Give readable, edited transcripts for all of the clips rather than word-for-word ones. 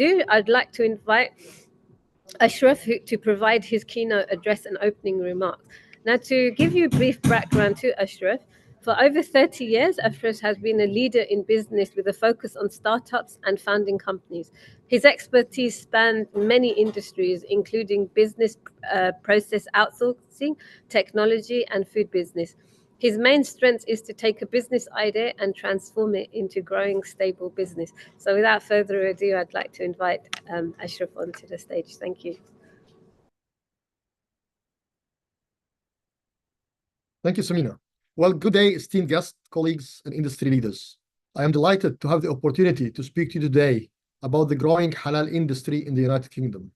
I'd like to invite Ashraf to provide his keynote address and opening remarks. Now, to give you a brief background to Ashraf, for over 30 years, Ashraf has been a leader in business with a focus on startups and founding companies. His expertise spanned many industries, including business process outsourcing, technology, and food business. His main strength is to take a business idea and transform it into growing, stable business. So without further ado, I'd like to invite Ashraf onto the stage. Thank you. Thank you, Samina. Well, good day, esteemed guests, colleagues, and industry leaders. I am delighted to have the opportunity to speak to you today about the growing halal industry in the United Kingdom.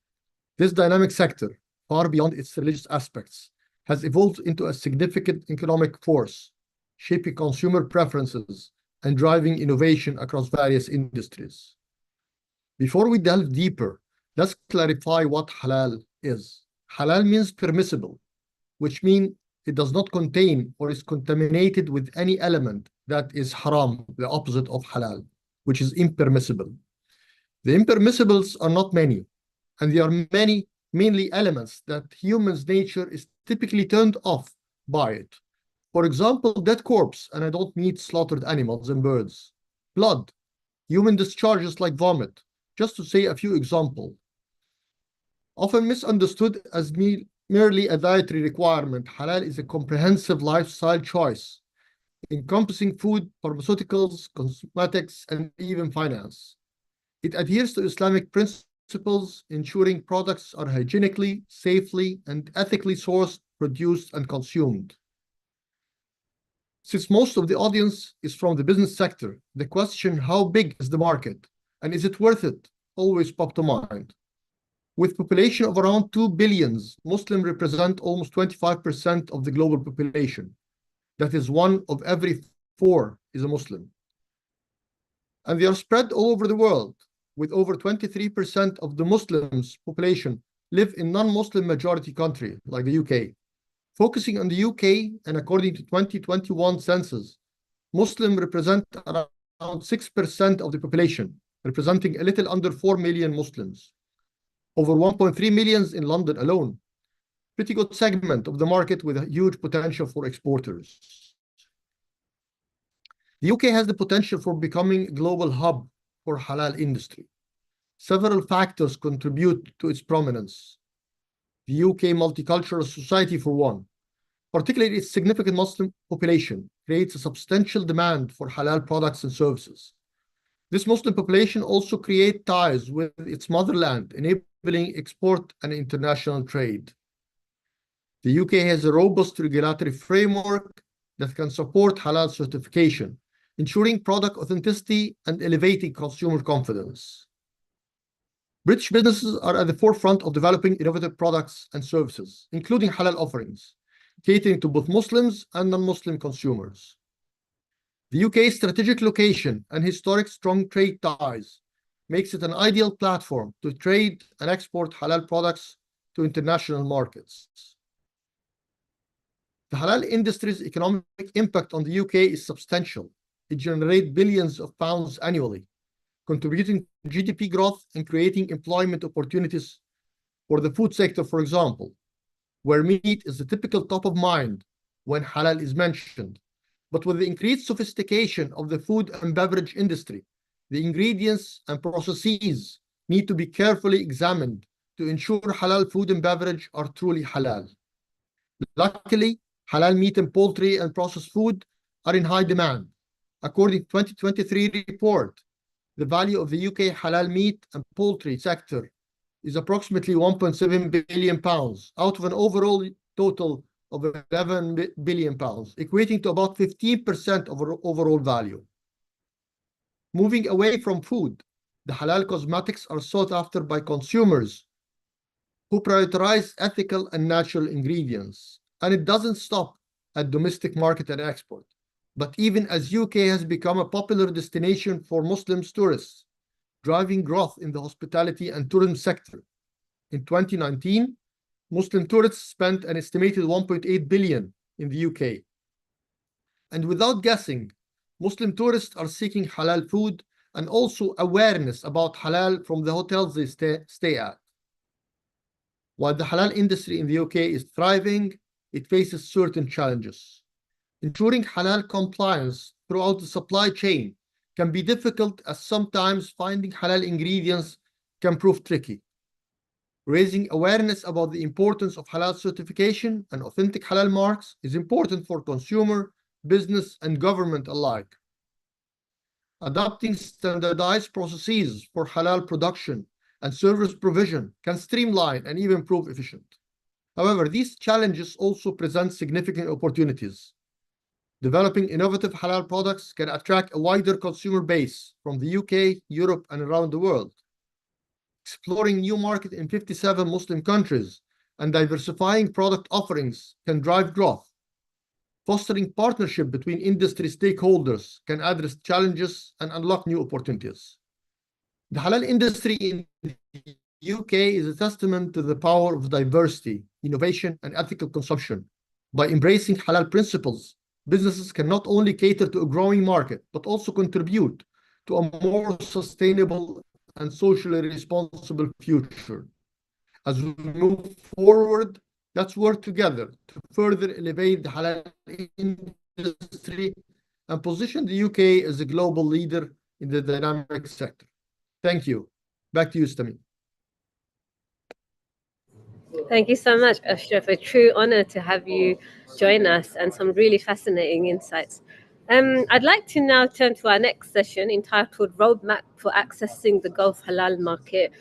This dynamic sector, far beyond its religious aspects, has evolved into a significant economic force, shaping consumer preferences and driving innovation across various industries. Before we delve deeper, let's clarify what halal is. Halal means permissible, which means it does not contain or is contaminated with any element that is haram, the opposite of halal, which is impermissible. The impermissibles are not many, and there are mainly elements that human's nature is typically turned off by it. For example, dead corpse, and I don't mean slaughtered animals and birds. Blood, human discharges like vomit, just to say a few examples. Often misunderstood as merely a dietary requirement, halal is a comprehensive lifestyle choice, encompassing food, pharmaceuticals, cosmetics, and even finance. It adheres to Islamic principles, ensuring products are hygienically, safely, and ethically sourced, produced, and consumed. Since most of the audience is from the business sector, the question, how big is the market, and is it worth it, always pop to mind. With a population of around 2 billion, Muslims represent almost 25% of the global population. That is, 1 of every 4 is a Muslim. And they are spread all over the world, with over 23% of the Muslims' population live in non-Muslim majority country, like the UK. Focusing on the UK, and according to 2021 census, Muslims represent around 6% of the population, representing a little under 4 million Muslims. Over 1.3 million in London alone. Pretty good segment of the market with a huge potential for exporters. The UK has the potential for becoming a global hub for halal industry. Several factors contribute to its prominence. The UK multicultural society, for one, particularly its significant Muslim population, creates a substantial demand for halal products and services. This Muslim population also creates ties with its motherland, enabling export and international trade. The UK has a robust regulatory framework that can support halal certification, ensuring product authenticity and elevating consumer confidence. British businesses are at the forefront of developing innovative products and services, including halal offerings, catering to both Muslims and non-Muslim consumers. The UK's strategic location and historic strong trade ties makes it an ideal platform to trade and export halal products to international markets. The halal industry's economic impact on the UK is substantial. It generates billions of pounds annually, contributing to GDP growth and creating employment opportunities for the food sector, for example, where meat is the typical top of mind when halal is mentioned. But with the increased sophistication of the food and beverage industry, the ingredients and processes need to be carefully examined to ensure halal food and beverage are truly halal. Luckily, halal meat and poultry and processed food are in high demand. According to 2023 report, the value of the UK halal meat and poultry sector is approximately £1.7 billion out of an overall total of £11 billion, equating to about 15% of our overall value. Moving away from food, the halal cosmetics are sought after by consumers who prioritize ethical and natural ingredients. And it doesn't stop at domestic market and export, but even as UK has become a popular destination for Muslim tourists, driving growth in the hospitality and tourism sector. In 2019, Muslim tourists spent an estimated 1.8 billion in the UK. And without guessing, Muslim tourists are seeking halal food and also awareness about halal from the hotels they stay at. While the halal industry in the UK is thriving, it faces certain challenges. Ensuring halal compliance throughout the supply chain can be difficult, as sometimes finding halal ingredients can prove tricky. Raising awareness about the importance of halal certification and authentic halal marks is important for consumer, business, and government alike. Adopting standardized processes for halal production and service provision can streamline and even prove efficient. However, these challenges also present significant opportunities. Developing innovative halal products can attract a wider consumer base from the UK, Europe, and around the world. Exploring new markets in 57 Muslim countries and diversifying product offerings can drive growth. Fostering partnership between industry stakeholders can address challenges and unlock new opportunities. The halal industry in the UK is a testament to the power of diversity, innovation, and ethical consumption. By embracing halal principles, businesses can not only cater to a growing market, but also contribute to a more sustainable and socially responsible future. As we move forward, let's work together to further elevate the halal industry and position the UK as a global leader in the dynamic sector. Thank you. Back to you, Stami. Thank you so much, Ashraf. A true honor to have you join us and some really fascinating insights. I'd like to now turn to our next session entitled Roadmap for Accessing the Gulf Halal Market.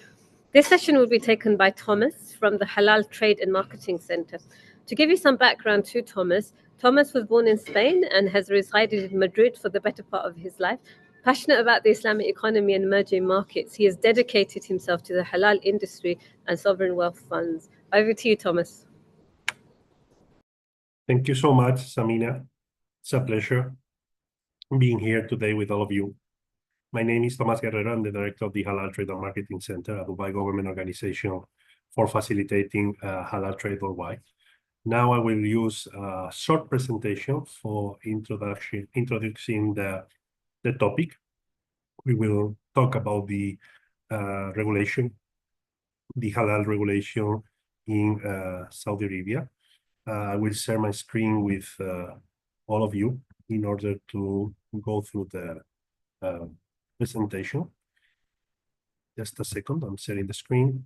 This session will be taken by Thomas from the Halal Trade and Marketing Center. To give you some background to Thomas, Thomas was born in Spain and has resided in Madrid for the better part of his life. Passionate about the Islamic economy and emerging markets, he has dedicated himself to the halal industry and sovereign wealth funds. Over to you, Thomas. Thank you so much, Samina. It's a pleasure being here today with all of you. My name is Tomás Guerrero. I'm the director of the Halal Trade and Marketing Center, a Dubai government organization for facilitating halal trade worldwide. Now I will use a short presentation for introducing the topic. We will talk about the regulation, the halal regulation in Saudi Arabia. I will share my screen with all of you in order to go through the presentation. Just a second, I'm sharing the screen.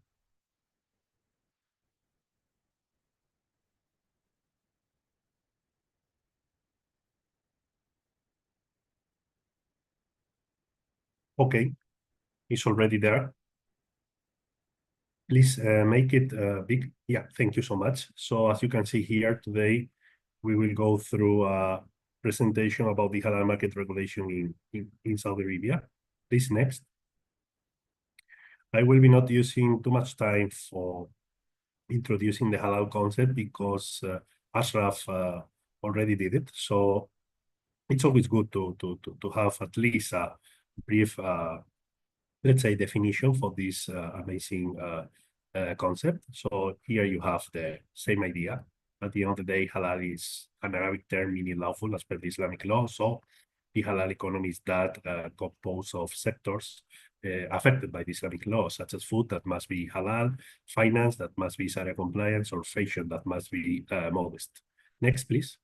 Okay, it's already there. Please make it big. Yeah, thank you so much. So as you can see here today, we will go through a presentation about the halal market regulation in Saudi Arabia. Please, next. I will be not using too much time for introducing the halal concept because Ashraf already did it. So it's always good to have at least a brief, let's say, definition for this amazing concept. So here you have the same idea. At the end of the day, halal is an Arabic term meaning lawful as per the Islamic law. So the halal economy is that composed of sectors affected by the Islamic law, such as food that must be halal, finance that must be Sharia compliance, or fashion that must be modest. Next, please.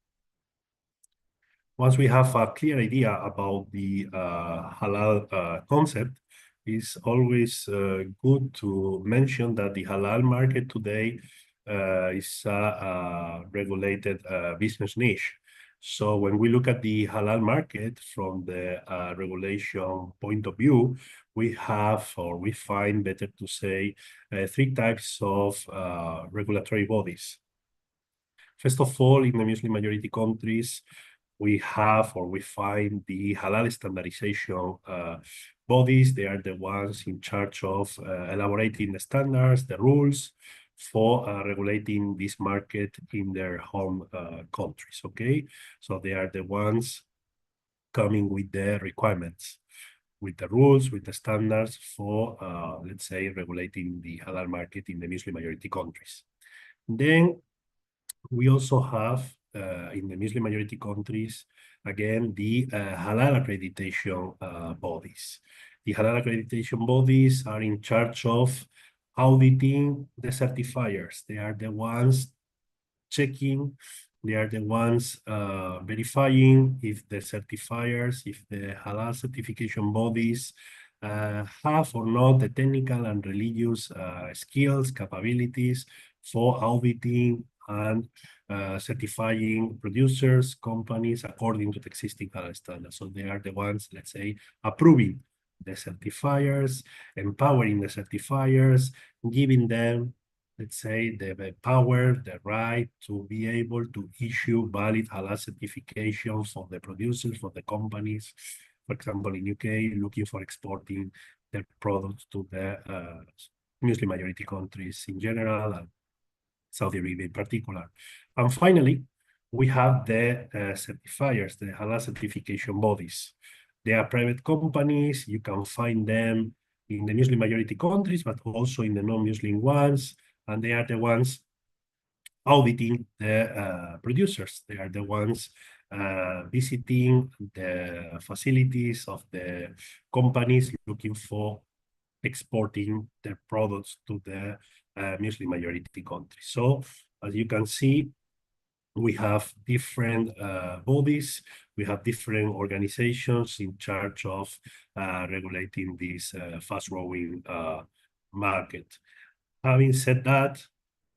Once we have a clear idea about the halal concept, it's always good to mention that the halal market today is a regulated business niche. So when we look at the halal market from the regulation point of view, we have, or we find better to say, three types of regulatory bodies. First of all, in the Muslim majority countries, we have, or we find, the halal standardization bodies. They are the ones in charge of elaborating the standards, the rules for regulating this market in their home countries, okay? So they are the ones coming with the requirements, with the rules, with the standards for, let's say, regulating the halal market in the Muslim majority countries. Then we also have, in the Muslim majority countries, again, the halal accreditation bodies. The Halal accreditation bodies are in charge of auditing the certifiers. They are the ones checking, they are the ones verifying if the certifiers, if the Halal certification bodies have or not the technical and religious skills, capabilities for auditing and certifying producers, companies according to the existing Halal standards. So they are the ones, let's say, approving the certifiers, empowering the certifiers, giving them, let's say, the power, the right to be able to issue valid Halal certifications for the producers, for the companies. For example, in UK, looking for exporting their products to the Muslim majority countries in general, and Saudi Arabia in particular. And finally, we have the certifiers, the Halal certification bodies. They are private companies. You can find them in the Muslim majority countries, but also in the non-Muslim ones. And they are the ones auditing the producers. They are the ones visiting the facilities of the companies looking for exporting their products to the Muslim majority countries. So as you can see, we have different bodies, we have different organizations in charge of regulating this fast-growing market. Having said that,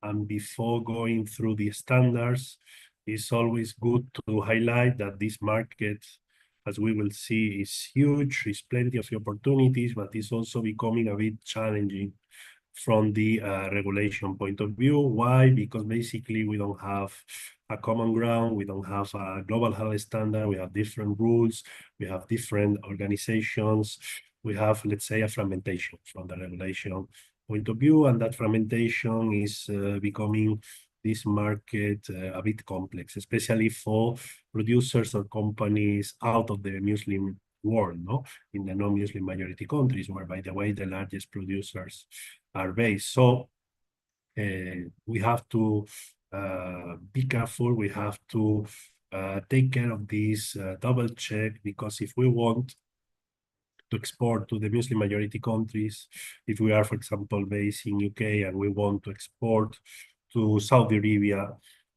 and before going through the standards, it's always good to highlight that this market, as we will see, is huge. There's plenty of opportunities, but it's also becoming a bit challenging from the regulation point of view. Why? Because basically we don't have a common ground, we don't have a global Halal standard, we have different rules, we have different organizations, we have, let's say, a fragmentation from the regulation point of view, and that fragmentation is becoming this market a bit complex, especially for producers or companies out of the Muslim world, no? In the non-Muslim majority countries, where, by the way, the largest producers are based. So we have to be careful, we have to take care of this, double check, because if we want to export to the Muslim majority countries, if we are, for example, based in UK and we want to export to Saudi Arabia,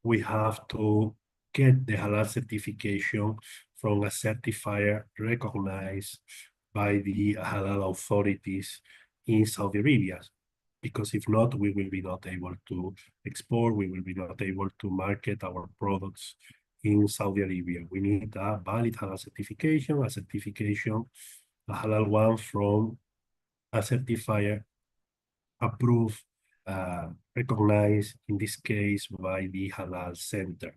we have to get the Halal certification from a certifier recognized by the Halal authorities in Saudi Arabia. Because if not, we will be not able to export, we will be not able to market our products in Saudi Arabia. We need a valid Halal certification, a Halal one from a certifier approved, recognized, in this case, by the Halal Center,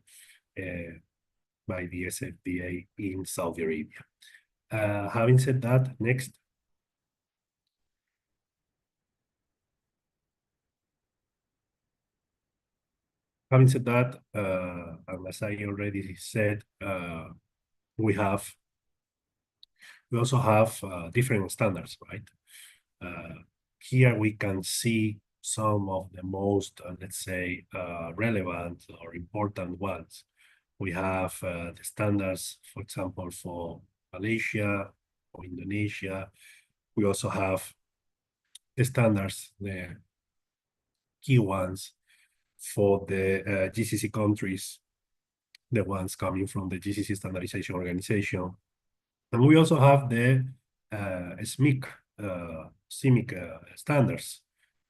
by the SFDA in Saudi Arabia. Having said that, next. Having said that, and as I already said, we also have different standards, right? Here we can see some of the most, let's say, relevant or important ones. We have the standards, for example, for Malaysia or Indonesia. We also have the standards, the key ones for the GCC countries, the ones coming from the GCC Standardization Organization. And we also have the CIMIC standards.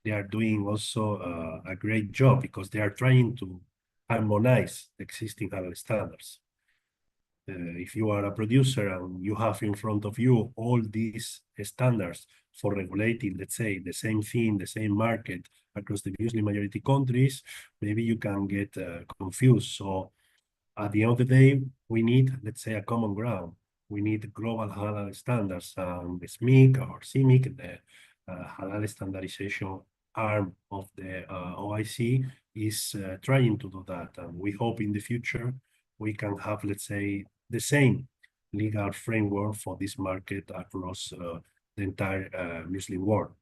They are doing also a great job because they are trying to harmonize existing Halal standards. If you are a producer and you have in front of you all these standards for regulating, let's say, the same thing, the same market across the Muslim majority countries, maybe you can get confused. So at the end of the day, we need, let's say, a common ground. We need global Halal standards, and the SMIC or CIMIC, the Halal standardization arm of the OIC, is trying to do that. And we hope in the future we can have, let's say, the same legal framework for this market across the entire Muslim world.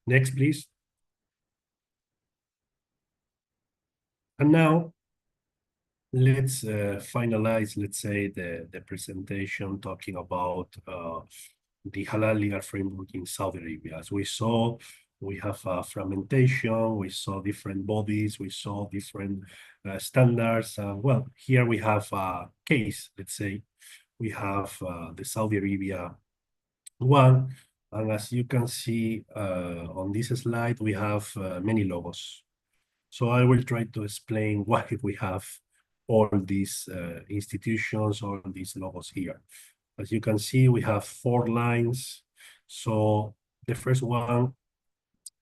Next, please. And now, let's finalize, let's say, the presentation talking about the halal legal framework in Saudi Arabia. As we saw, we have fragmentation, we saw different bodies, we saw different standards. Well, here we have a case, let's say. We have the Saudi Arabia one, and as you can see on this slide, we have many logos. So I will try to explain why we have all these institutions, all these logos here. As you can see, we have 4 lines. So the first one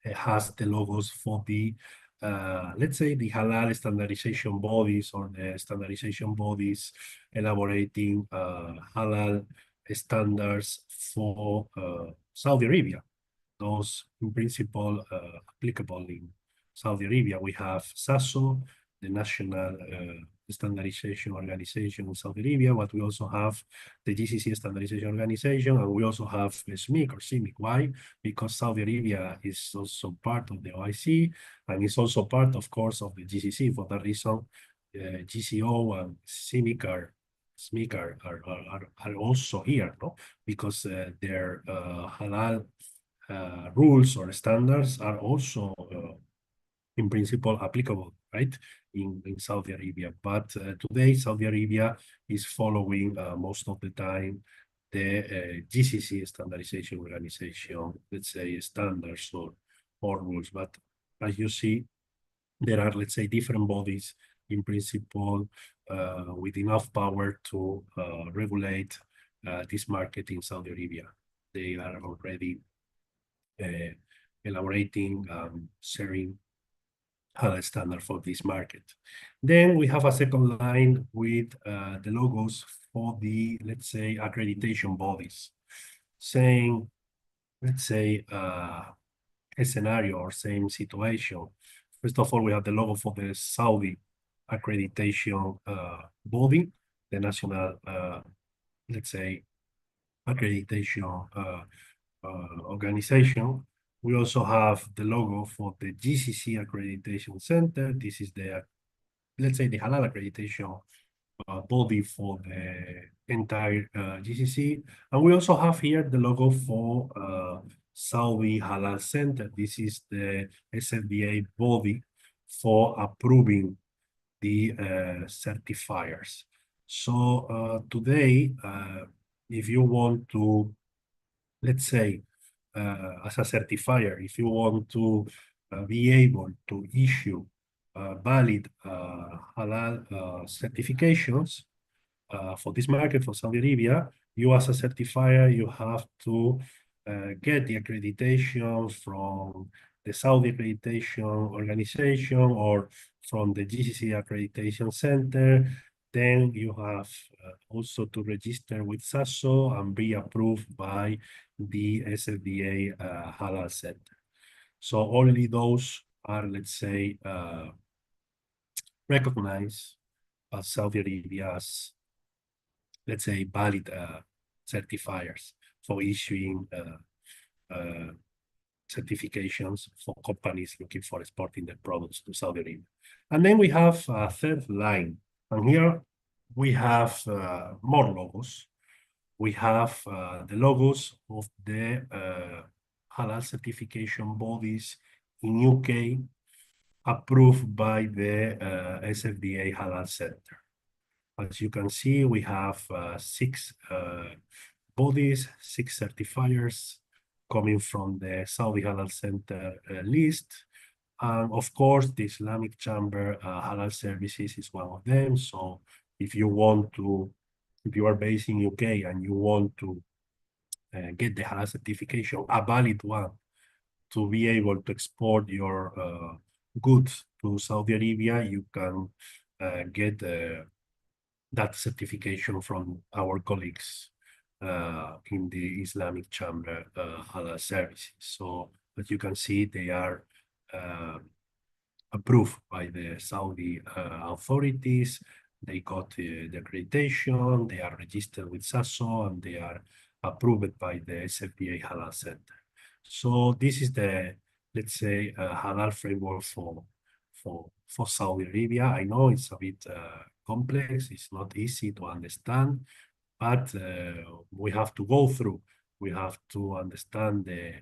has the logos for the, let's say, the halal standardization bodies, or the standardization bodies elaborating halal standards for Saudi Arabia. Those in principle applicable in Saudi Arabia. We have SASO, the National Standardization Organization in Saudi Arabia, but we also have the GCC Standardization Organization, and we also have SMIC or CIMIC. Why? Because Saudi Arabia is also part of the OIC, and it's also part, of course, of the GCC. For that reason, GCO and CIMIC are SMIC are also here, no? Because their halal rules or standards are also in principle applicable, right, in Saudi Arabia. But today Saudi Arabia is following most of the time the GCC standardization organization, let's say, standards or rules. But as you see, there are, let's say, different bodies in principle with enough power to regulate this market in Saudi Arabia. They are already elaborating, sharing halal standard for this market. Then we have a second line with the logos for the, let's say, accreditation bodies, saying, let's say, a scenario or same situation. First of all, we have the logo for the Saudi accreditation body, the national, let's say, accreditation organization. We also have the logo for the GCC Accreditation Center. This is the, let's say, the halal accreditation body for the entire GCC. And we also have here the logo for Saudi Halal Center. This is the SFDA body for approving the certifiers. So today, if you want to, let's say, as a certifier, if you want to be able to issue valid halal certifications for this market, for Saudi Arabia, you as a certifier, you have to get the accreditation from the Saudi Accreditation Organization or from the GCC Accreditation Center. Then you have also to register with SASO and be approved by the SFDA Halal Center. So only those are, let's say, recognized as Saudi Arabia's, let's say, valid certifiers for issuing certifications for companies looking for exporting their products to Saudi Arabia. And then we have a third line. And here we have more logos. We have the logos of the halal certification bodies in UK approved by the SFDA Halal Center. As you can see, we have 6 bodies, 6 certifiers coming from the Saudi Halal Center list. And of course, the Islamic Chamber Halal Services is one of them. So if you want to, if you are based in UK and you want to get the halal certification, a valid one, to be able to export your goods to Saudi Arabia, you can get that certification from our colleagues in the Islamic Chamber Halal Services. So as you can see, they are approved by the Saudi authorities. They got the accreditation, they are registered with SASO, and they are approved by the SFDA Halal Center. So this is the, let's say, halal framework for Saudi Arabia. I know it's a bit complex, it's not easy to understand, but we have to go through We have to understand the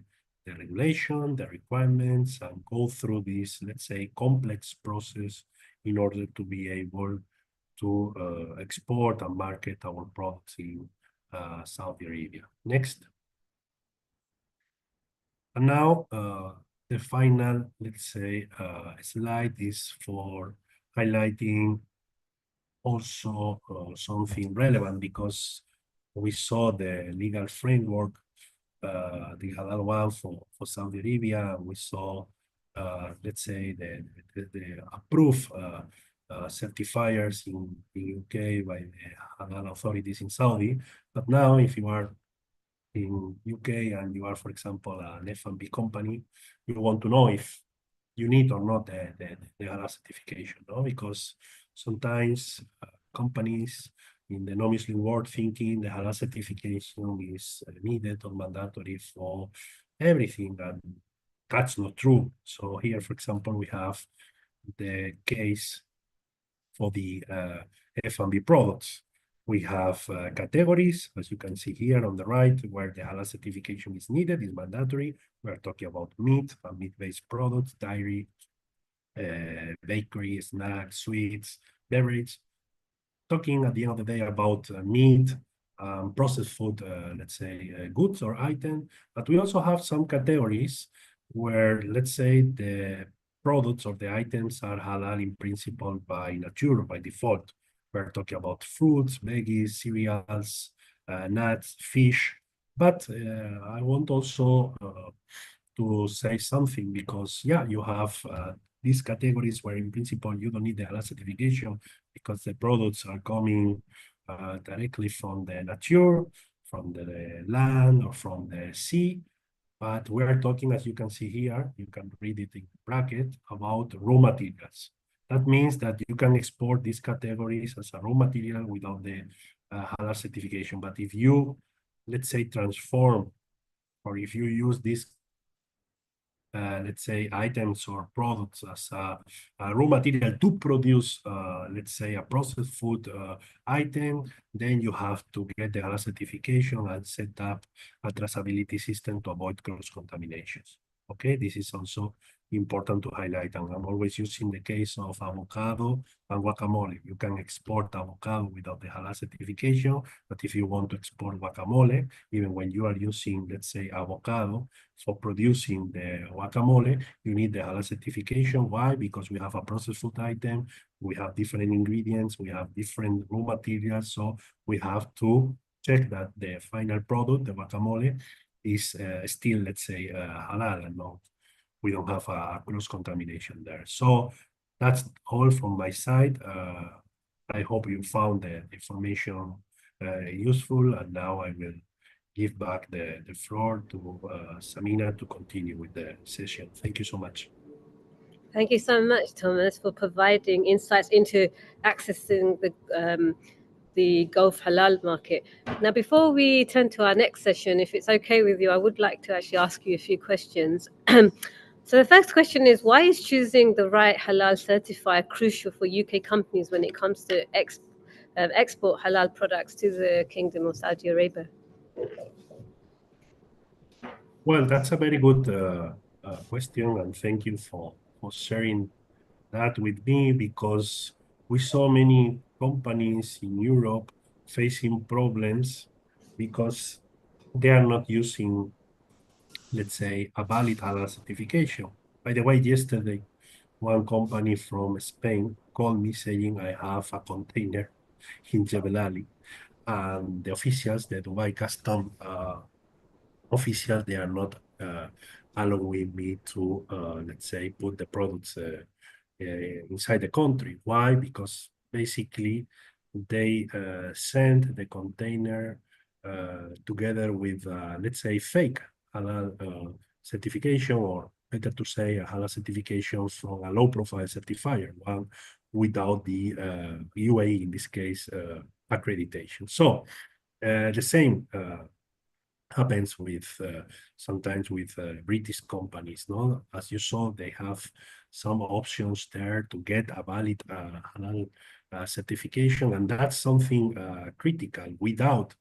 regulation, the requirements, and go through this, let's say, complex process in order to be able to export and market our products in Saudi Arabia. Next. And now the final, let's say, slide is for highlighting also something relevant, because we saw the legal framework, the Halal one for Saudi Arabia, and we saw, let's say, the approved certifiers in UK by the Halal authorities in Saudi. But now, if you are in UK and you are, for example, an F&B company, you want to know if you need or not the Halal certification, no? Because sometimes companies in the non-Muslim world thinking the Halal certification is needed or mandatory for everything, and that's not true. So here, for example, we have the case for the F&B products. We have categories, as you can see here on the right, where the Halal certification is needed, is mandatory. We're talking about meat and meat-based products, dairy, bakery, snacks, sweets, beverage. Talking at the end of the day about meat, processed food, let's say, goods or item. But we also have some categories where, let's say, the products or the items are halal in principle by nature, by default. We're talking about fruits, veggies, cereals, nuts, fish. But I want also to say something, because, yeah, you have these categories where in principle you don't need the halal certification because the products are coming directly from the nature, from the land, or from the sea. But we're talking, as you can see here, you can read it in bracket, about raw materials. That means that you can export these categories as a raw material without the halal certification. But if you, let's say, transform, or if you use this let's say, items or products as a raw material to produce, let's say, a processed food item, then you have to get the HALA certification and set up a traceability system to avoid cross-contaminations. Okay, this is also important to highlight, and I'm always using the case of avocado and guacamole. You can export avocado without the halal certification, but if you want to export guacamole, even when you are using, let's say, avocado for producing the guacamole, you need the halal certification. Why? Because we have a processed food item, we have different ingredients, we have different raw materials, so we have to check that the final product, the guacamole, is still, let's say, halal, and not, we don't have a cross-contamination there. So that's all from my side. I hope you found the information useful, and now I will give back the floor to Samina to continue with the session. Thank you so much. Thank you so much, Thomas, for providing insights into accessing the Gulf Halal market. Now, before we turn to our next session, if it's okay with you, I would like to actually ask you a few questions. So the first question is, why is choosing the right halal certifier crucial for UK companies when it comes to export halal products to the Kingdom of Saudi Arabia? Well, that's a very good question, and thank you for sharing that with me, because we saw many companies in Europe facing problems because they are not using, let's say, a valid halal certification. By the way, yesterday, one company from Spain called me saying I have a container in Jebel Ali, and the officials, the Dubai custom officials, they are not allowing me to, let's say, put the products inside the country. Why? Because basically they send the container together with, let's say, fake halal certification, or better to say, a halal certification from a low-profile certifier, one without the UAE, in this case, accreditation. So the same happens with sometimes with British companies, no? As you saw, they have some options there to get a valid halal certification, and that's something critical. Without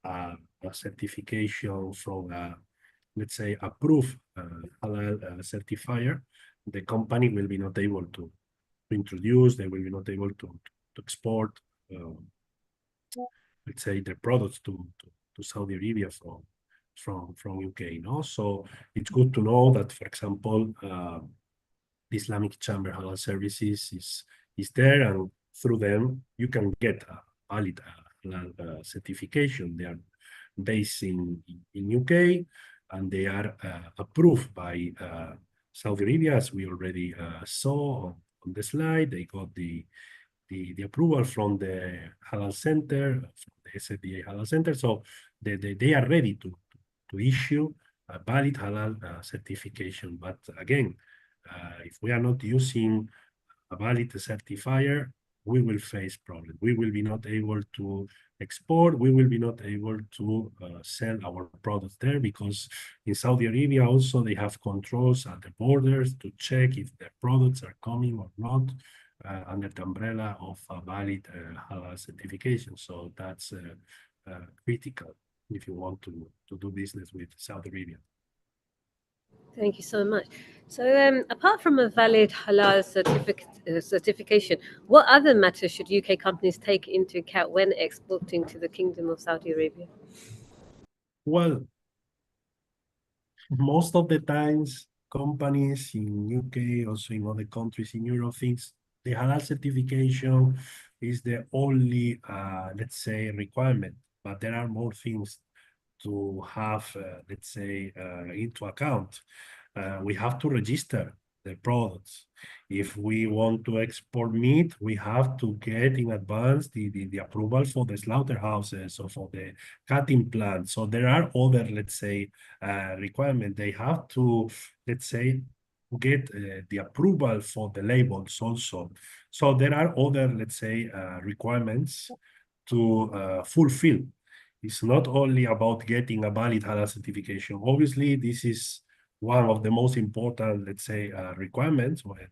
a certification from let's say, approved halal certifier, the company will be not able to introduce, they will be not able to export, let's say, the products to Saudi Arabia from UK. No, so it's good to know that, for example, the Islamic Chamber Halal Services is there, and through them you can get a valid halal certification. They are based in UK, and they are approved by Saudi Arabia, as we already saw on the slide. They got the approval from the Halal Center, from the SFDA Halal Center. So they are ready to issue a valid halal certification. But again, if we are not using a valid certifier, we will face problems. We will be not able to export. We will be not able to sell our products there, because in Saudi Arabia also they have controls at the borders to check if the products are coming or not under the umbrella of a valid halal certification. So that's critical if you want to do business with Saudi Arabia. Thank you so much. So, apart from a valid halal certification, what other matters should UK companies take into account when exporting to the Kingdom of Saudi Arabia? Well, most of the times, companies in UK, also in other countries in Europe, thinks the halal certification is the only, let's say, requirement. But there are more things to have, let's say, into account. We have to register the products. If we want to export meat, we have to get in advance the approval for the slaughterhouses or for the cutting plants. So there are other, let's say, requirements. They have to, let's say, get the approval for the labels also. So there are other, let's say, requirements to fulfill. It's not only about getting a valid halal certification. Obviously, this is one of the most important, let's say, requirements when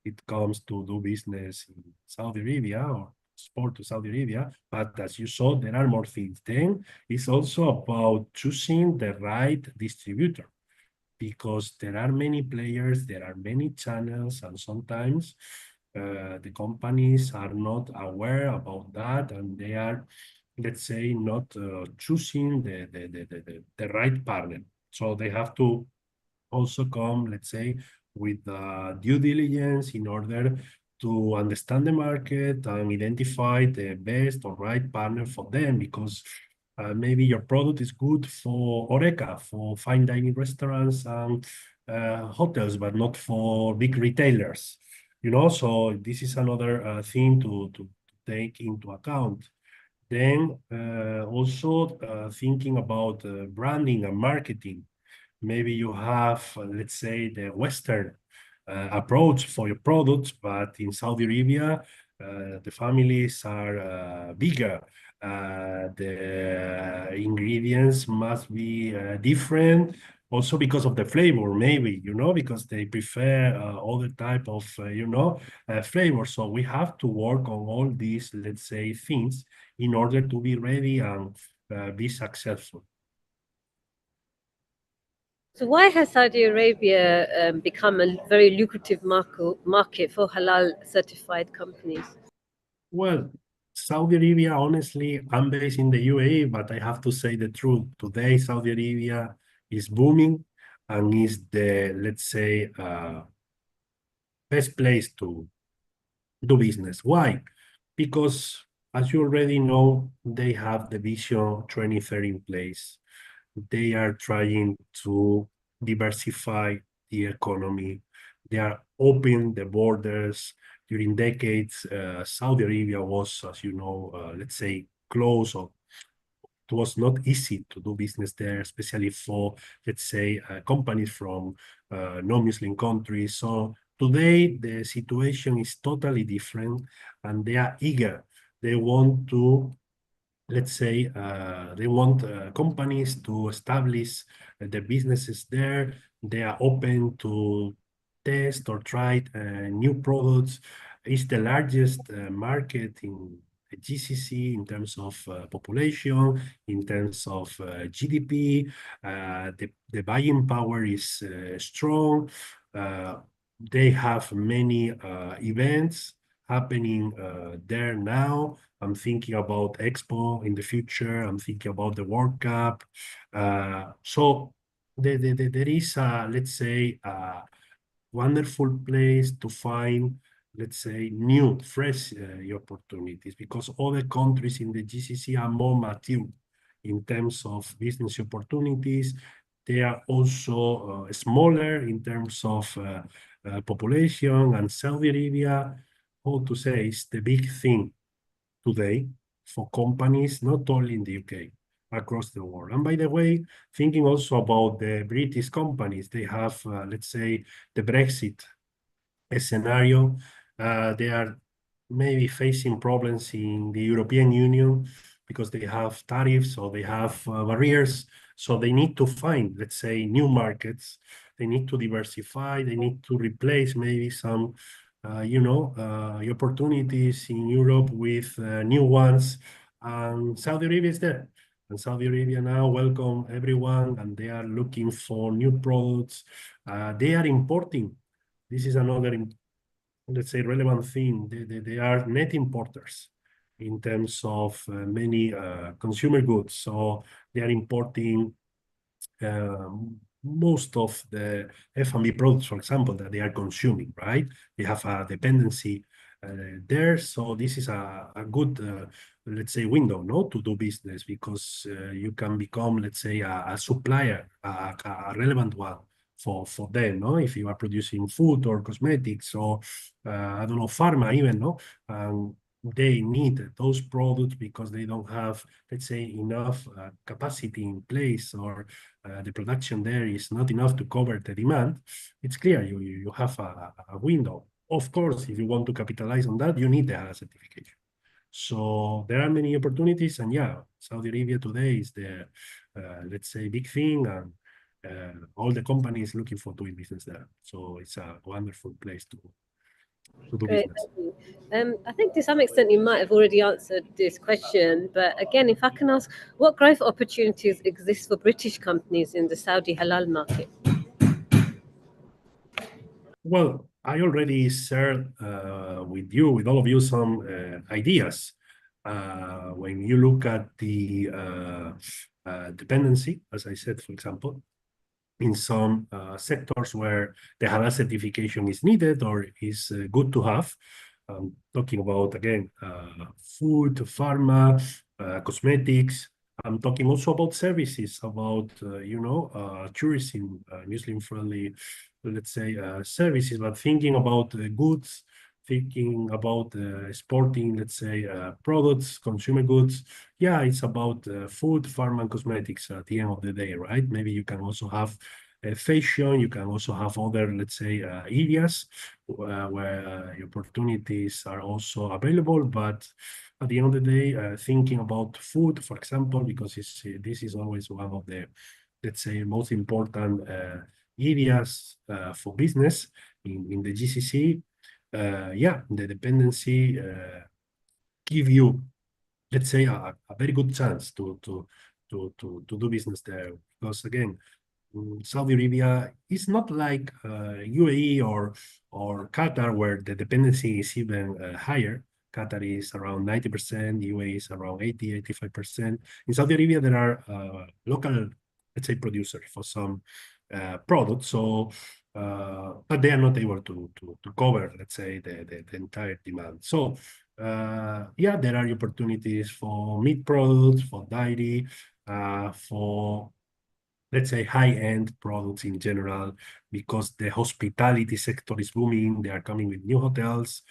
it comes to do business in Saudi Arabia or export to Saudi Arabia. But as you saw, there are more things. Then it's also about choosing the right distributor, because there are many players, there are many channels, and sometimes the companies are not aware about that, and they are, let's say, not choosing the right partner. So they have to also come, let's say, with due diligence in order to understand the market and identify the best or right partner for them, because maybe your product is good for Oreca, for fine dining restaurants and hotels, but not for big retailers. You know, so this is another thing to take into account. Then also thinking about branding and marketing. Maybe you have, let's say, the Western approach for your products, but in Saudi Arabia, the families are bigger. The ingredients must be different, also because of the flavor, maybe, you know, because they prefer other type of, flavor. So we have to work on all these, let's say, things in order to be ready and be successful. So, why has Saudi Arabia become a very lucrative market for halal certified companies? Well, Saudi Arabia, honestly, I'm based in the UAE, but I have to say the truth. Today, Saudi Arabia is booming and is the, let's say, best place to do business. Why? Because, as you already know, they have the Vision 2030 in place. They are trying to diversify the economy. They are opening the borders. During decades, Saudi Arabia was, as you know, let's say, closed, or it was not easy to do business there, especially for, let's say, companies from non-Muslim countries. So today, the situation is totally different, and they are eager. They want to, let's say, they want companies to establish their businesses there. They are open to test or try new products. It's the largest market in GCC in terms of population, in terms of GDP. The buying power is strong. They have many events happening there now. I'm thinking about Expo in the future. I'm thinking about the World Cup. So there is, let's say, a wonderful place to find, let's say, new, fresh opportunities, because other countries in the GCC are more mature in terms of business opportunities. They are also smaller in terms of population, and Saudi Arabia, how to say, is the big thing today for companies, not only in the UK, across the world. And by the way, thinking also about the British companies, they have, let's say, the Brexit scenario. They are maybe facing problems in the European Union because they have tariffs or they have barriers. So they need to find, let's say, new markets. They need to diversify. They need to replace maybe some, opportunities in Europe with new ones. And Saudi Arabia is there. And Saudi Arabia now welcome everyone, and they are looking for new products. They are importing. This is another, let's say, relevant thing. They are net importers in terms of many consumer goods. So they are importing most of the F&B products, for example, that they are consuming, right? They have a dependency there. So this is a good, let's say, window, no, to do business, because you can become, let's say, a supplier, a relevant one for them, no? If you are producing food or cosmetics or, I don't know, pharma even, no? They need those products because they don't have, let's say, enough capacity in place, or the production there is not enough to cover the demand. It's clear you have a window. Of course, if you want to capitalize on that, you need the Halal certification. So there are many opportunities, and yeah, Saudi Arabia today is the, let's say, big thing, and all the companies looking for doing business there. So it's a wonderful place to do Great, business. thank you. I think to some extent you might have already answered this question, but again, if I can ask, what growth opportunities exist for British companies in the Saudi halal market? Well, I already shared with all of you, some ideas. When you look at the dependency, as I said, for example, in some sectors where the halal certification is needed or is good to have. Talking about, again, food, pharma, cosmetics. I'm talking also about services, about, tourism, Muslim-friendly, let's say, services, but thinking about goods, thinking about exporting, let's say, products, consumer goods. Yeah, it's about food, pharma, and cosmetics at the end of the day, right? Maybe you can also have fashion, you can also have other, let's say, areas where opportunities are also available. But at the end of the day, thinking about food, for example, because this is always one of the, let's say, most important areas for business in the GCC. Yeah, the dependency give you, let's say, a very good chance to do business there, because again, Saudi Arabia is not like UAE or Qatar, where the dependency is even higher. Qatar is around 90%, UAE is around 85%. In Saudi Arabia, there are local, let's say, producers for some products. So, but they are not able to cover, let's say, the entire demand. So, yeah, there are opportunities for meat products, for dairy, for, let's say, high-end products in general, because the hospitality sector is booming. They are coming with new hotels.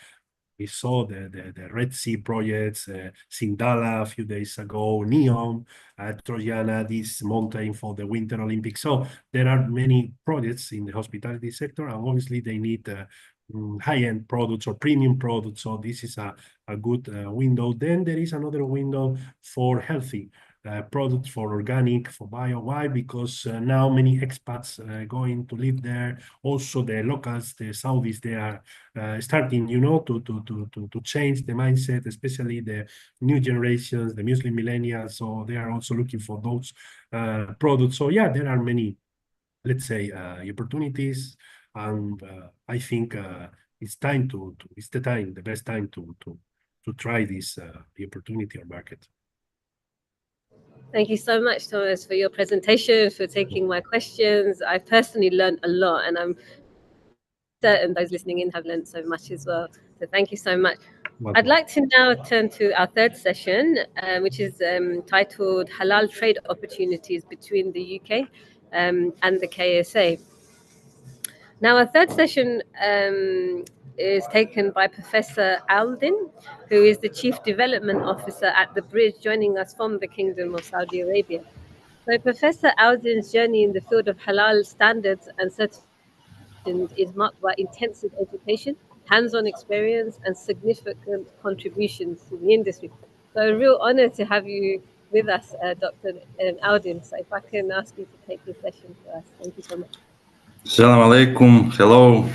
We saw the Red Sea projects, Sindala a few days ago, Neom, Trojana, this mountain for the Winter Olympics. So there are many projects in the hospitality sector, and obviously they need high-end products or premium products. So this is a good window. Then there is another window for healthy products for organic, for bio. Why? Because now many expats going to live there. Also, the locals, the Saudis, they are starting, to change the mindset, especially the new generations, the Muslim millennials. So they are also looking for those products. So yeah, there are many, let's say, opportunities, and I think it's the best time to try this the opportunity or market. Thank you so much, Thomas, for your presentation, for taking my questions. I personally learned a lot, and I'm certain those listening in have learned so much as well. So thank you so much. Welcome. I'd like to now turn to our third session, which is titled Halal Trade Opportunities Between the UK and the KSA. Now, our third session is taken by Professor Aldin, who is the Chief Development Officer at the Bridge, joining us from the Kingdom of Saudi Arabia. So Professor Aldin's journey in the field of halal standards and certifications is marked by intensive education, hands-on experience, and significant contributions to the industry. So a real honor to have you with us, Dr. Aldin. So if I can ask you to take this session for us. Thank you so much. Assalamu alaikum. Hello.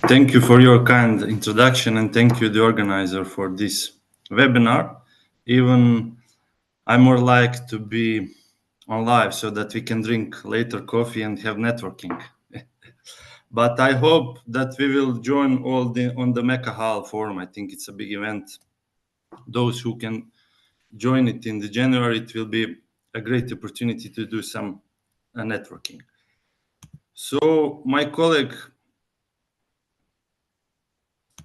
Thank you for your kind introduction, and thank you, the organizer, for this webinar. Even I more like to be on live so that we can drink later coffee and have networking. But I hope that we will join on the Mecca Hall forum. I think it's a big event. Those who can join it in the January, it will be a great opportunity to do some networking. So my colleague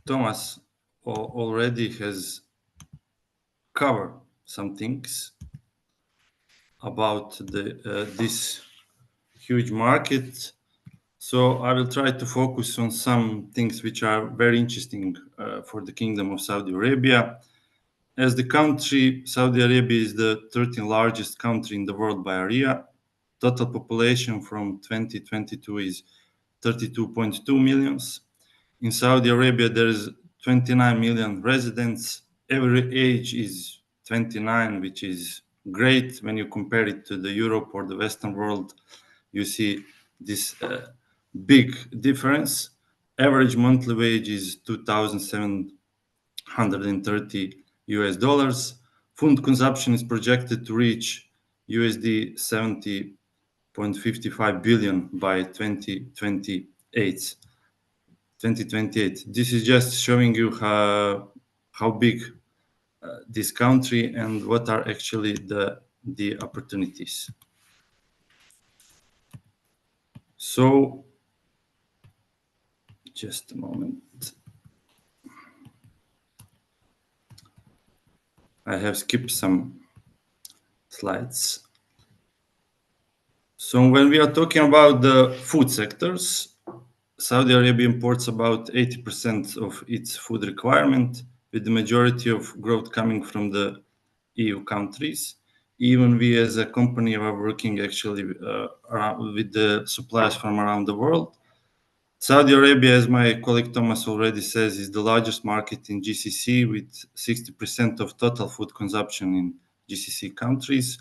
Thomas already has covered some things about this huge market. So I will try to focus on some things which are very interesting for the Kingdom of Saudi Arabia. As the country, Saudi Arabia is the 13th largest country in the world by area. Total population from 2022 is 32.2 millions. In Saudi Arabia, there is 29 million residents. Every age is 29, which is great. When you compare it to the Europe or the Western world, you see this big difference. Average monthly wage is $2,730 US. Food consumption is projected to reach USD 70.55 billion by 2028. This is just showing you how big this country and what are actually the opportunities. So just a moment. I have skipped some slides. So when we are talking about the food sectors, Saudi Arabia imports about 80% of its food requirement, with the majority of growth coming from the EU countries. Even we as a company are working actually with the suppliers from around the world. Saudi Arabia, as my colleague Thomas already says, is the largest market in GCC with 60% of total food consumption in GCC countries.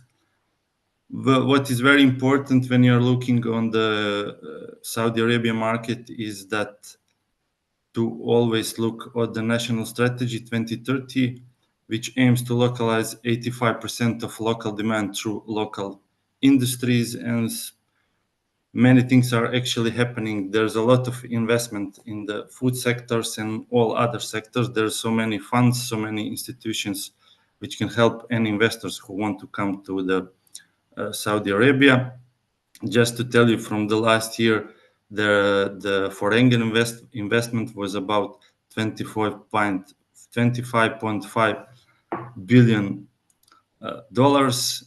What is very important when you're looking on the Saudi Arabia market is that to always look at the National Strategy 2030, which aims to localize 85% of local demand through local industries, and many things are actually happening. There's a lot of investment in the food sectors and all other sectors. There's so many funds, so many institutions which can help any investors who want to come to the Saudi Arabia. Just to tell you, from the last year, the foreign investment was about $25.5 billion.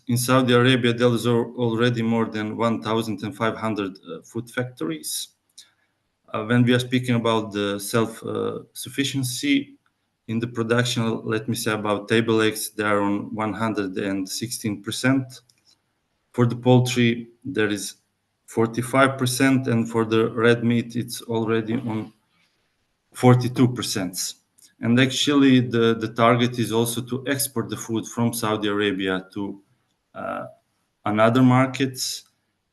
In Saudi Arabia, there is already more than 1,500 food factories. When we are speaking about the self-sufficiency in the production, let me say about table eggs, they are on 116%. For the poultry, there is 45%, and for the red meat, it's already on 42%. And actually, the target is also to export the food from Saudi Arabia to on other markets.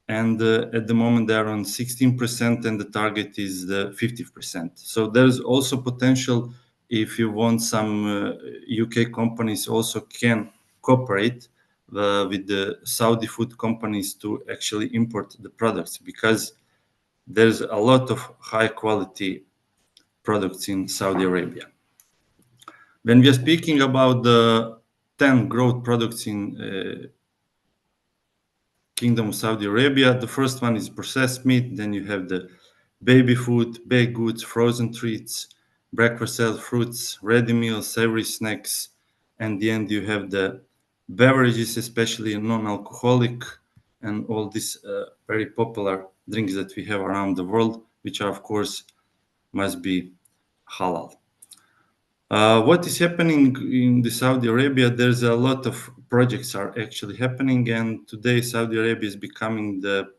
And at the moment, they are on 16%, and the target is the 50%. So there's also potential if you want some UK companies also can cooperate with the Saudi food companies to actually import the products, because there's a lot of high quality products in Saudi Arabia. When we are speaking about the 10 growth products in Kingdom of Saudi Arabia, the first one is processed meat. Then you have the baby food, baked goods, frozen treats, breakfast fruits, ready meals, savory snacks, and the end you have the beverages, especially non-alcoholic, and all these very popular drinks that we have around the world, which are of course must be halal. What is happening in the Saudi Arabia? There's a lot of projects are actually happening, and today Saudi Arabia is becoming the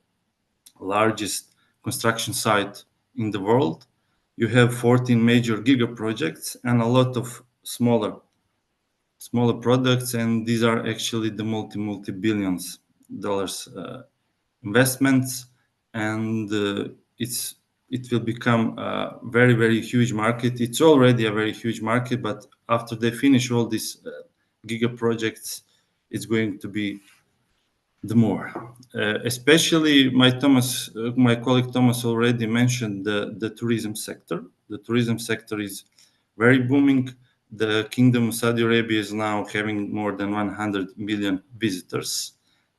largest construction site in the world. You have 14 major giga projects and a lot of smaller products, and these are actually the multi-billions dollars investments, and it will become a very, very huge market. It's already a very huge market, but after they finish all these giga projects, it's going to be the more. Especially my colleague Thomas already mentioned the tourism sector. The tourism sector is very booming. The Kingdom of Saudi Arabia is now having more than 100 million visitors,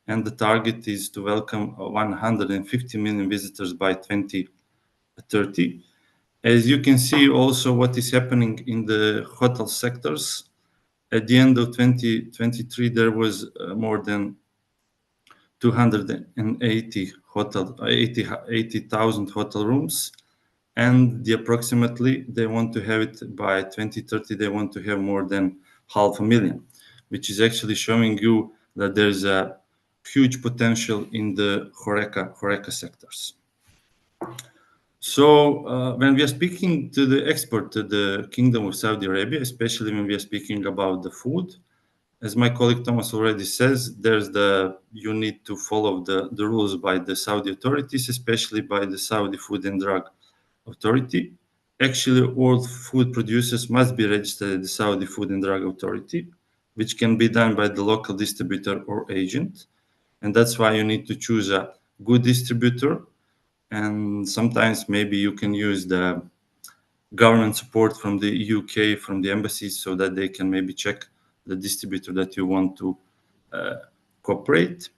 and the target is to welcome 150 million visitors by 2030. As you can see also what is happening in the hotel sectors. At the end of 2023, there was more than 80,000 hotel rooms, and approximately they want to have it by 2030. They want to have more than 500,000, which is actually showing you that there's a huge potential in the HoReCa sectors. So when we are speaking to the export to the Kingdom of Saudi Arabia, especially when we are speaking about the food, as my colleague Thomas already says, you need to follow the rules by the Saudi authorities, especially by the Saudi Food and Drug Authority. Actually, all food producers must be registered at the Saudi Food and Drug Authority, which can be done by the local distributor or agent. And that's why you need to choose a good distributor. And sometimes maybe you can use the government support from the UK, from the embassies, so that they can maybe check the distributor that you want to cooperate.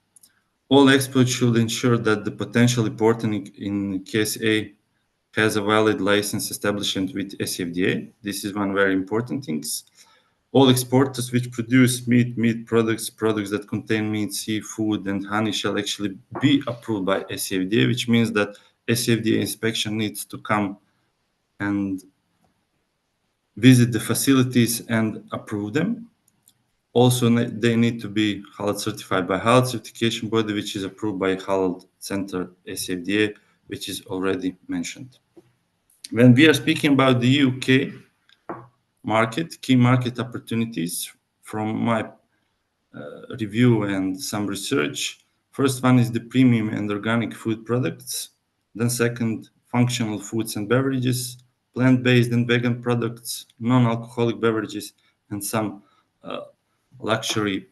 All exports should ensure that the potential importer in KSA has a valid license establishment with SFDA. This is one very important thing. All exporters which produce meat products that contain meat, seafood, and honey shall actually be approved by SFDA, which means that SFDA inspection needs to come and visit the facilities and approve them. Also, they need to be Halal certified by Halal certification body, which is approved by Halal Center SFDA, which is already mentioned. When we are speaking about the UK market, key market opportunities from my review and some research. First one is the premium and organic food products. Then second, functional foods and beverages, plant-based and vegan products, non-alcoholic beverages, and some luxury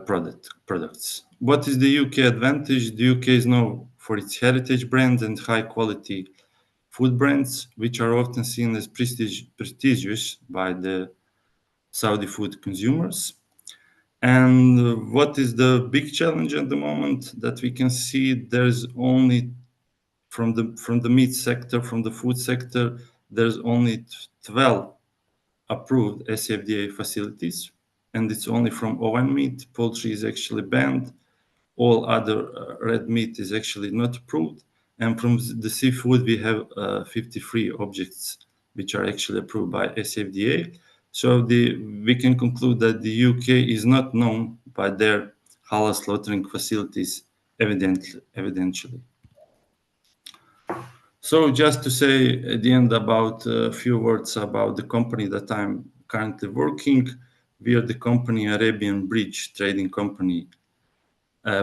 products. What is the UK advantage? The UK is known for its heritage brands and high-quality food brands, which are often seen as prestigious by the Saudi food consumers. And what is the big challenge at the moment that we can see? There's only from the meat sector, from the food sector, there's only 12 approved SFDA facilities, and it's only from oven meat. Poultry is actually banned. All other red meat is actually not approved. And from the seafood, we have 53 objects which are actually approved by SFDA. So we can conclude that the UK is not known by their halal slaughtering facilities, evidently. So just to say at the end about a few words about the company that I'm currently working, We are the company Arabian Bridge Trading Company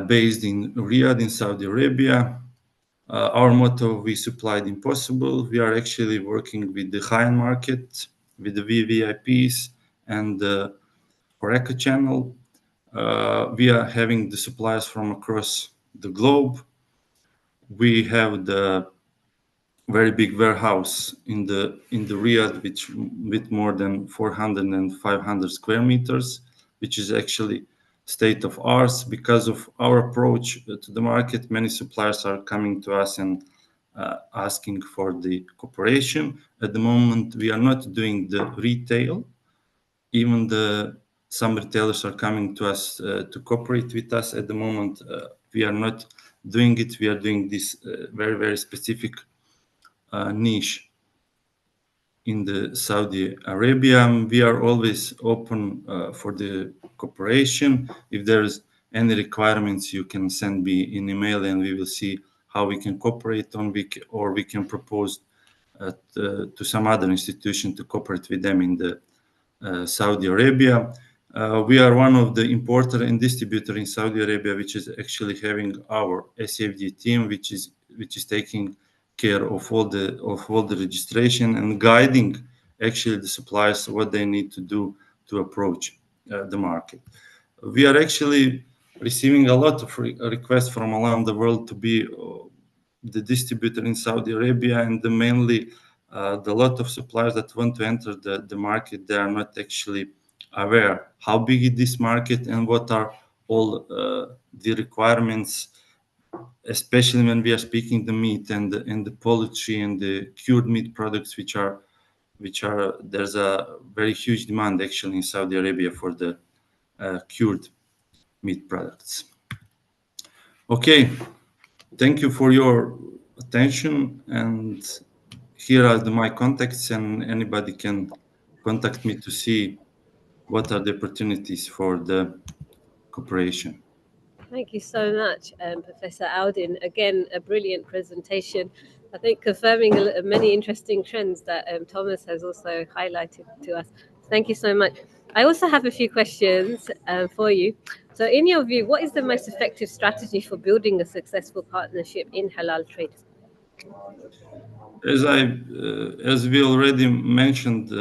based in Riyadh in Saudi Arabia. Our motto, we supply the impossible. We are actually working with the high-end market, with the VVIPs and the HoReCa channel. We are having the suppliers from across the globe. We have the very big warehouse in the Riyadh, with more than 400 and 500 square meters, which is actually state of art. Because of our approach to the market, many suppliers are coming to us and asking for the cooperation. At the moment, we are not doing the retail. Even some retailers are coming to us to cooperate with us. At the moment, we are not doing it. We are doing this very, very specific niche in the Saudi Arabia. We are always open for the cooperation. If there's any requirements, you can send me an email and we will see how we can cooperate or we can propose to some other institution to cooperate with them in the Saudi Arabia. We are one of the importer and distributor in Saudi Arabia, which is actually having our SAFD team, which is taking care of all the registration and guiding actually the suppliers what they need to do to approach the market. We are actually receiving a lot of requests from around the world to be the distributor in Saudi Arabia, and mainly the lot of suppliers that want to enter the market, they are not actually aware how big is this market and what are all the requirements, especially when we are speaking the meat and the poultry and the cured meat products, which are there's a very huge demand actually in Saudi Arabia for the cured meat products. Okay, thank you for your attention, and here are my contacts, and anybody can contact me to see what are the opportunities for the cooperation. Thank you so much, Professor Aldin. Again, a brilliant presentation. I think confirming many interesting trends that Thomas has also highlighted to us. Thank you so much. I also have a few questions for you. So in your view, what is the most effective strategy for building a successful partnership in halal trade? As we already mentioned,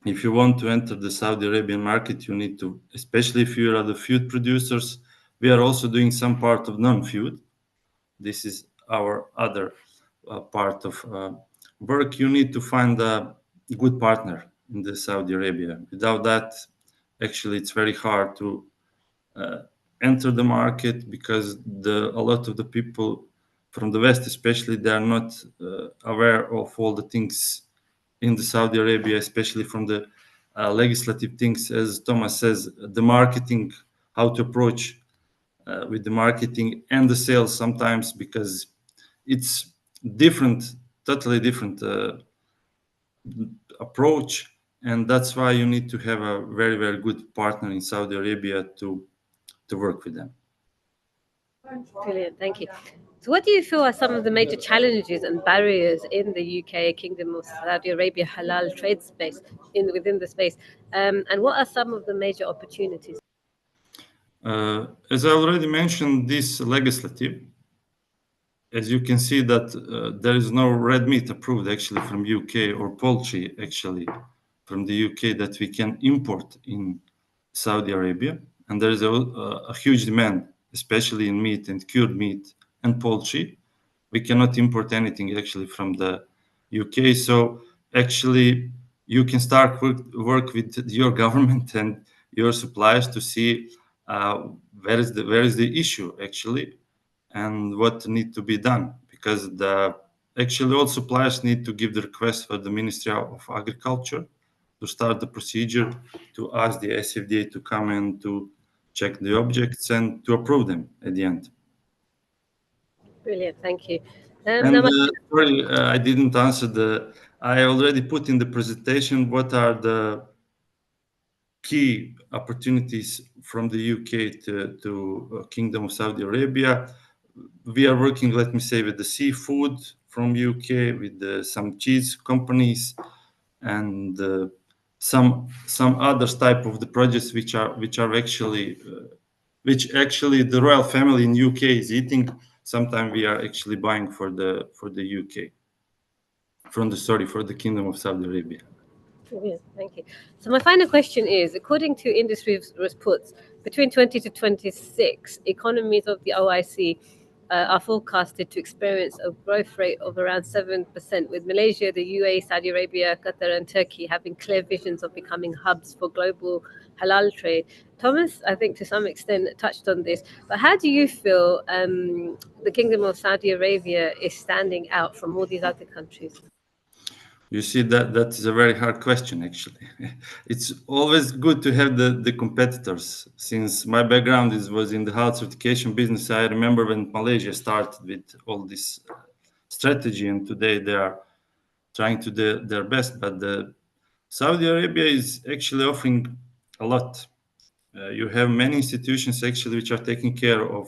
if you want to enter the Saudi Arabian market, you need to, especially if you are the food producers, we are also doing some part of non-food. This is our other part of work. You need to find a good partner in the Saudi Arabia. Without that, actually, it's very hard to enter the market, because a lot of the people from the West, especially, they are not aware of all the things in the Saudi Arabia, especially from the legislative things, as Thomas says, the marketing, how to approach with the marketing and the sales sometimes, because it's different, totally different approach. And that's why you need to have a very, very good partner in Saudi Arabia to work with them. Brilliant, thank you. So what do you feel are some of the major challenges and barriers in the UK, Kingdom of Saudi Arabia halal trade space, within the space? And what are some of the major opportunities? As I already mentioned, this legislative, as you can see that there is no red meat approved actually from UK, or poultry actually from the UK, that we can import in Saudi Arabia. And there is a huge demand, especially in meat and cured meat and poultry. We cannot import anything actually from the UK. So actually, you can start work with your government and your suppliers to see where is the issue actually, and what need to be done, because actually all suppliers need to give the request for the Ministry of Agriculture to start the procedure to ask the SFDA to come and to check the objects and to approve them at the end. Brilliant, thank you. Sorry, I didn't answer I already put in the presentation what are the key opportunities from the UK to Kingdom of Saudi Arabia. We are working, let me say, with the seafood from UK, with some cheese companies, and some other type of the projects which are actually which actually the royal family in UK is eating. Sometimes we are actually buying for the UK for the Kingdom of Saudi Arabia. Brilliant, thank you. So my final question is, according to industry reports, between 20 to 26, economies of the OIC are forecasted to experience a growth rate of around 7%, with Malaysia, the UAE, Saudi Arabia, Qatar, and Turkey having clear visions of becoming hubs for global halal trade. Thomas, I think to some extent touched on this, but how do you feel the Kingdom of Saudi Arabia is standing out from all these other countries? You see, that is a very hard question, actually. It's always good to have the competitors. Since my background was in the halal certification business, I remember when Malaysia started with all this strategy, and today they are trying to do their best. But Saudi Arabia is actually offering a lot. You have many institutions actually which are taking care of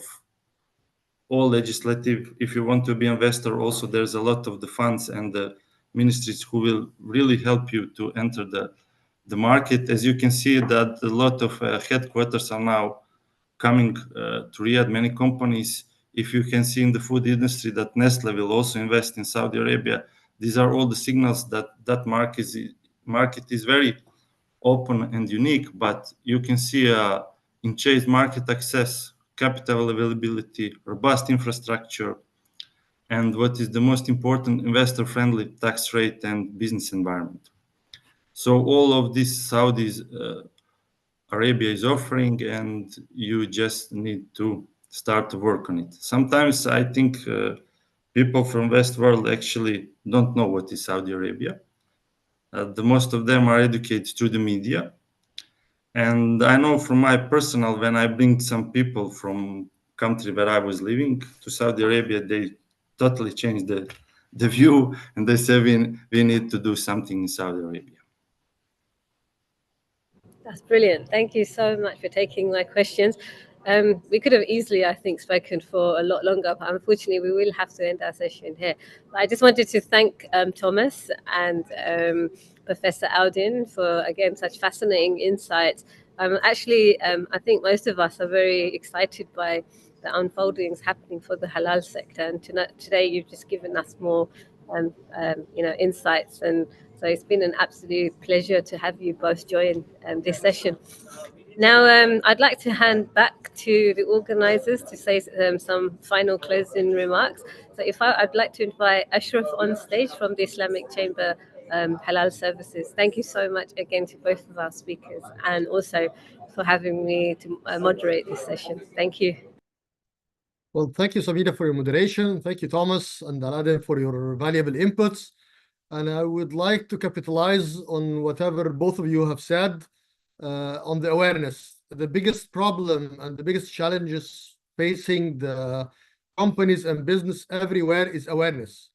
all legislative. If you want to be investor, also there's a lot of the funds and the ministries who will really help you to enter the market. As you can see, that a lot of headquarters are now coming to Riyadh. Many companies, if you can see in the food industry, that Nestle will also invest in Saudi Arabia. These are all the signals that market is very open and unique. But you can see in Chase market access, capital availability, robust infrastructure, and what is the most important, investor-friendly tax rate and business environment. So all of this Saudi Arabia is offering, and you just need to start to work on it. Sometimes I think people from West world actually don't know what is Saudi Arabia. The most of them are educated through the media. And I know from my personal, when I bring some people from country where I was living to Saudi Arabia, they totally changed the view, and they say we need to do something in Saudi Arabia. That's brilliant. Thank you so much for taking my questions. We could have easily, I think, spoken for a lot longer, but unfortunately, we will have to end our session here. But I just wanted to thank Thomas and Professor Aldin for, again, such fascinating insights. Actually, I think most of us are very excited by the unfoldings happening for the halal sector, and today you've just given us more, insights, and so it's been an absolute pleasure to have you both join this session. Now, I'd like to hand back to the organisers to say some final closing remarks. So I'd like to invite Ashraf on stage from the Islamic Chamber Halal Services. Thank you so much again to both of our speakers, and also for having me to moderate this session. Thank you. Well, thank you, Sabina, for your moderation. Thank you, Thomas and Aladdin, for your valuable inputs. And I would like to capitalize on whatever both of you have said on the awareness. The biggest problem and the biggest challenges facing the companies and business everywhere is awareness.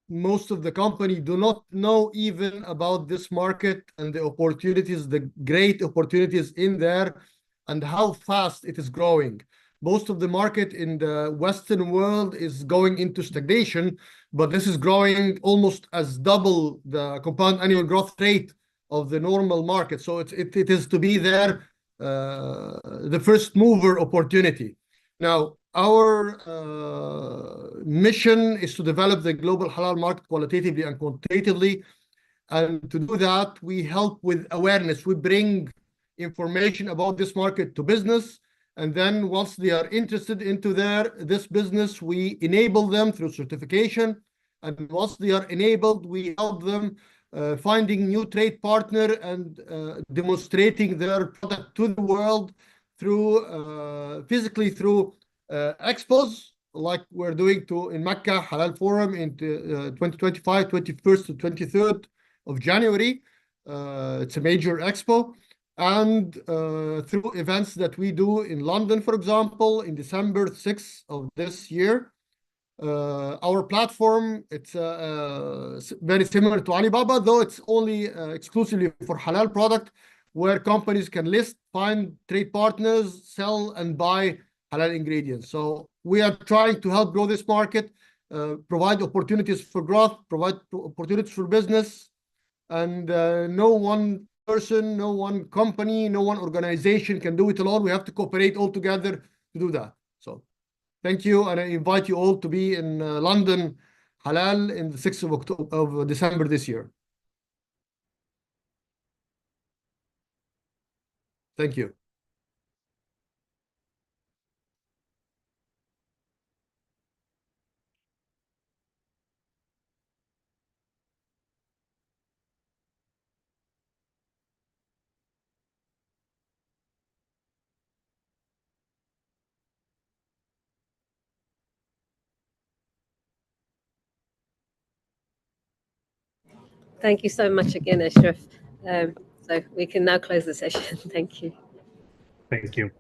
Most of the company do not know even about this market and the opportunities, the great opportunities in there, and how fast it is growing. Most of the market in the Western world is going into stagnation, but this is growing almost as double the compound annual growth rate of the normal market. So it is to be there, the first mover opportunity. Now, our mission is to develop the global halal market qualitatively and quantitatively. And to do that, we help with awareness. We bring information about this market to business. And then once they are interested into this business, we enable them through certification. And once they are enabled, we help them finding new trade partner and demonstrating their product to the world through physically through expos, like we're doing in Mecca Halal Forum in 2025, 21st to 23rd of January. It's a major expo. And through events that we do in London, for example, in December 6th of this year. Our platform, it's very similar to Alibaba, though it's only exclusively for halal product, where companies can list, find trade partners, sell and buy halal ingredients. So we are trying to help grow this market, provide opportunities for growth, provide opportunities for business, and no one person, no one company, no one organization can do it alone. We have to cooperate all together to do that. So thank you, and I invite you all to be in London Halal in the 6th of October, of December this year. Thank you. Thank you so much again, Ashraf. So we can now close the session. Thank you. Thank you.